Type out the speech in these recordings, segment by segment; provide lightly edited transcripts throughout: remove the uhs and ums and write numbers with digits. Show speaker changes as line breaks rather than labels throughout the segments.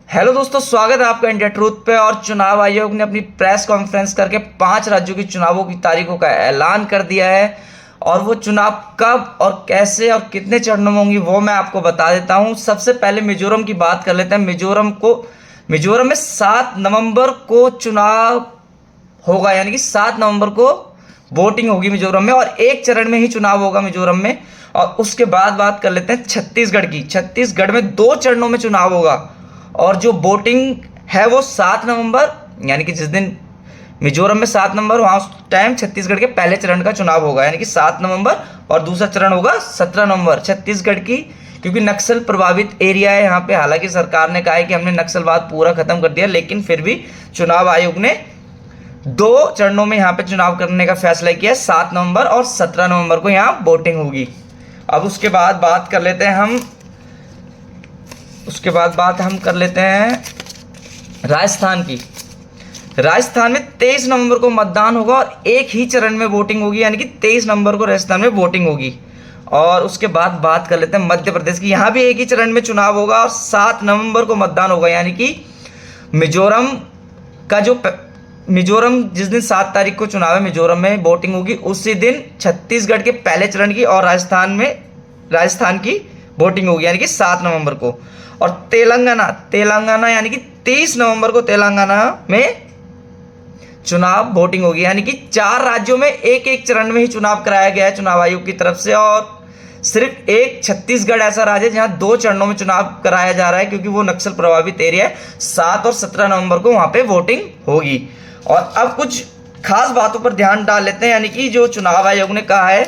Hello दोस्तों, स्वागत है आपका इंडिया ट्रूथ पे। और चुनाव आयोग ने अपनी प्रेस कॉन्फ्रेंस करके 5 राज्यों की चुनावों की तारीखों का ऐलान कर दिया है। और वो चुनाव कब और कैसे और कितने चरणों में होंगी वो मैं आपको बता देता हूँ। सबसे पहले मिजोरम की बात कर लेते हैं। मिजोरम में 7 नवंबर को चुनाव होगा, यानी कि 7 नवंबर को वोटिंग होगी मिजोरम में, और एक चरण में ही चुनाव होगा मिजोरम में। और उसके बाद बात कर लेते हैं छत्तीसगढ़ की। छत्तीसगढ़ में 2 चरणों में चुनाव होगा, और जो वोटिंग है वो 7 नवंबर, यानी कि जिस दिन मिजोरम में 7 नवंबर, वहाँ उस टाइम छत्तीसगढ़ के पहले चरण का चुनाव होगा, यानी कि 7 नवंबर, और दूसरा चरण होगा 17 नवंबर छत्तीसगढ़ की। क्योंकि नक्सल प्रभावित एरिया है यहाँ पे। हालांकि सरकार ने कहा है कि हमने नक्सलवाद पूरा खत्म कर दिया, लेकिन फिर भी चुनाव आयोग ने 2 चरणों में यहाँ पे चुनाव करने का फैसला किया है। 7 नवंबर और 17 नवंबर को यहाँ वोटिंग होगी। अब उसके बाद बात कर लेते हैं राजस्थान की। राजस्थान में 23 नवंबर को मतदान होगा और एक ही चरण में वोटिंग होगी, यानी कि 23 नवंबर को राजस्थान में वोटिंग होगी। और उसके बाद बात कर लेते हैं मध्य प्रदेश की। यहाँ भी एक ही चरण में चुनाव होगा और 7 नवंबर को मतदान होगा, यानी कि मिजोरम जिस दिन 7 तारीख को चुनाव है, मिजोरम में वोटिंग होगी, उसी दिन छत्तीसगढ़ के पहले चरण की और राजस्थान की वोटिंग होगी, यानी कि 7 नवंबर को। और तेलंगाना यानी कि 30 नवंबर को तेलंगाना में चुनाव वोटिंग होगी, यानी कि 4 राज्यों में एक एक चरण में ही चुनाव कराया गया है चुनाव आयोग की तरफ से। और सिर्फ एक छत्तीसगढ़ ऐसा राज्य है जहां 2 चरणों में चुनाव कराया जा रहा है, क्योंकि वो नक्सल प्रभावित एरिया है। 7 और 17 नवंबर को वहां पे वोटिंग होगी। और अब कुछ खास बातों पर ध्यान डाल लेते हैं, यानी कि जो चुनाव आयोग ने कहा है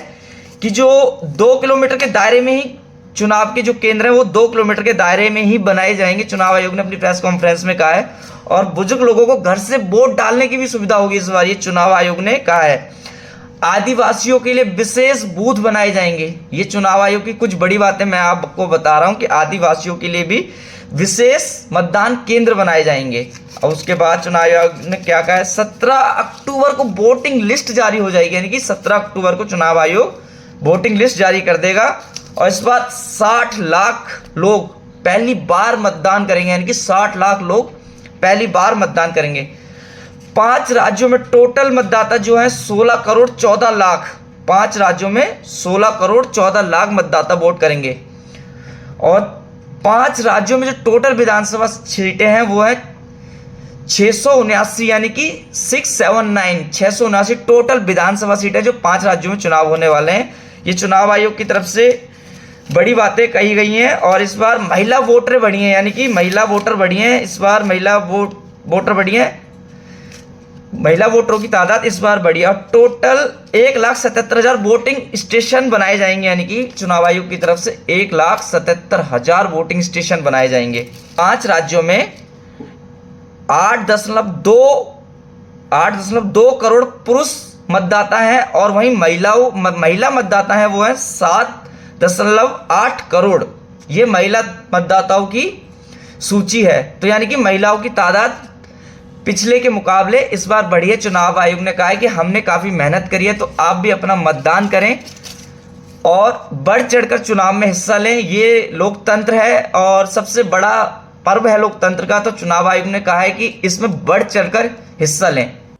कि जो 2 किलोमीटर के दायरे में ही चुनाव के जो केंद्र है वो 2 किलोमीटर के दायरे में ही बनाए जाएंगे, चुनाव आयोग ने अपनी प्रेस कॉन्फ्रेंस में कहा है। और बुजुर्ग लोगों को घर से वोट डालने की भी सुविधा होगी इस बार, ये चुनाव आयोग ने कहा है। आदिवासियों के लिए विशेष बूथ बनाए जाएंगे। ये चुनाव आयोग की कुछ बड़ी बातें मैं आपको बता रहा हूं कि आदिवासियों के लिए भी विशेष मतदान केंद्र बनाए जाएंगे। और उसके बाद चुनाव आयोग ने क्या कहा है, 17 अक्टूबर को वोटिंग लिस्ट जारी हो जाएगी, यानी कि 17 अक्टूबर को चुनाव आयोग वोटिंग लिस्ट जारी कर देगा। और इस बार 60 लाख लोग पहली बार मतदान करेंगे, यानी कि 60 लाख लोग पहली बार मतदान करेंगे। 5 राज्यों में टोटल मतदाता जो है 16 करोड़ 14 लाख। 5 राज्यों में 16 करोड़ 14 लाख मतदाता वोट करेंगे। और 5 राज्यों में जो टोटल विधानसभा सीटें हैं वो है 679, यानी कि 679 टोटल विधानसभा सीटें जो 5 राज्यों में चुनाव होने वाले हैं। ये चुनाव आयोग की तरफ से बड़ी बातें कही गई हैं। और इस बार महिला वोटर बढ़ी हैं, यानी कि महिला वोटर बढ़ी हैं। इस बार महिला वोटर बढ़ी हैं, महिला वोटरों की तादाद इस बार बढ़ी है। और टोटल 1,77,000 वोटिंग स्टेशन बनाए जाएंगे, यानी कि चुनाव आयोग की तरफ से 1,77,000 वोटिंग स्टेशन बनाए जाएंगे। 5 राज्यों में 8.2 करोड़ पुरुष मतदाता हैं, और वहीं महिला मतदाता हैं वो है 7.8 करोड़। ये महिला मतदाताओं की सूची है। तो यानी कि महिलाओं की तादाद पिछले के मुकाबले इस बार बढ़ी है। चुनाव आयोग ने कहा है कि हमने काफ़ी मेहनत करी है, तो आप भी अपना मतदान करें और बढ़ चढ़कर चुनाव में हिस्सा लें। ये लोकतंत्र है और सबसे बड़ा पर्व है लोकतंत्र का, तो चुनाव आयोग ने कहा है कि इसमें बढ़ चढ़कर हिस्सा लें।